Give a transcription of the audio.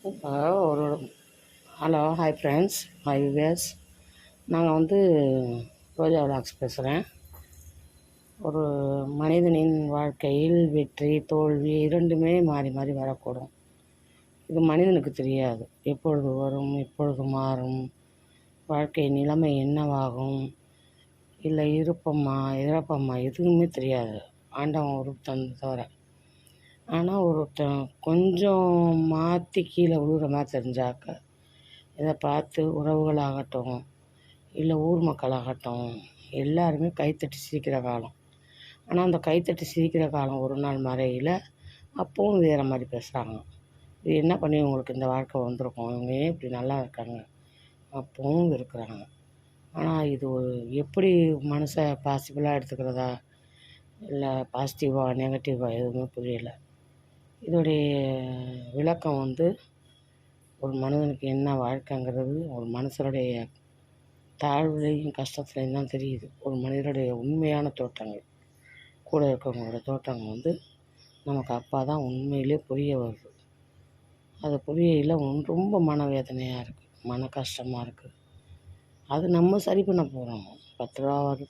இப்போ ஒரு hello hi friends, hi wives. நாங்கள் ரோஜா விலாக்ஸ் பேசுகிறேன். ஒரு மனிதனின் வாழ்க்கையில் வெற்றி தோல்வி இரண்டுமே மாறி மாறி வரக்கூடும். இது மனிதனுக்கு தெரியாது. எப்பொழுது வரும், எப்பொழுது மாறும், வாழ்க்கை நிலைமை என்னவாகும், இல்லை இருப்போமா இறப்போமா எதுவுமே தெரியாது, ஆண்டவன் ஒருத்தன் தவிர. ஆனால் ஒருத்தன் கொஞ்சம் மாற்றி கீழே விழுகிற மாதிரி தெரிஞ்சாக்க இதை பார்த்து உறவுகளாகட்டும் இல்லை ஊர் மக்களாகட்டும் எல்லாருமே கைத்தட்டி சிரிக்கிற காலம். ஆனால் அந்த கைத்தட்டி சிரிக்கிற காலம் ஒரு நாள் மறையில் அப்பவும் வேறு மாதிரி பேசுகிறாங்க. இது என்ன பண்ணி உங்களுக்கு இந்த வாழ்க்கை வந்திருக்கும், இவங்க ஏன் இப்படி நல்லா இருக்காங்க அப்பவும் இருக்கிறாங்க. ஆனால் இது ஒரு எப்படி மனசை பாசிபிளாக எடுத்துக்கிறதா இல்லை பாசிட்டிவாக நெகட்டிவாக எதுவுமே புரியலை. இதோடைய விளக்கம் ஒரு மனிதனுக்கு என்ன வாழ்க்கைங்கிறது ஒரு மனுஷனுடைய தாழ்வுலையும் கஷ்டத்துலையும் தான் தெரியுது. ஒரு மனிதனுடைய உண்மையான தோற்றங்கள், கூட இருக்கவங்களோட தோற்றங்கள் நமக்கு அப்பா தான் உண்மையிலே புரிய வருது. அது புரியல ரொம்ப மனவேதனையாக இருக்குது, மன கஷ்டமாக இருக்குது. அது நம்ம சரி பண்ண போகிறோம். 10 ரூபா வருது,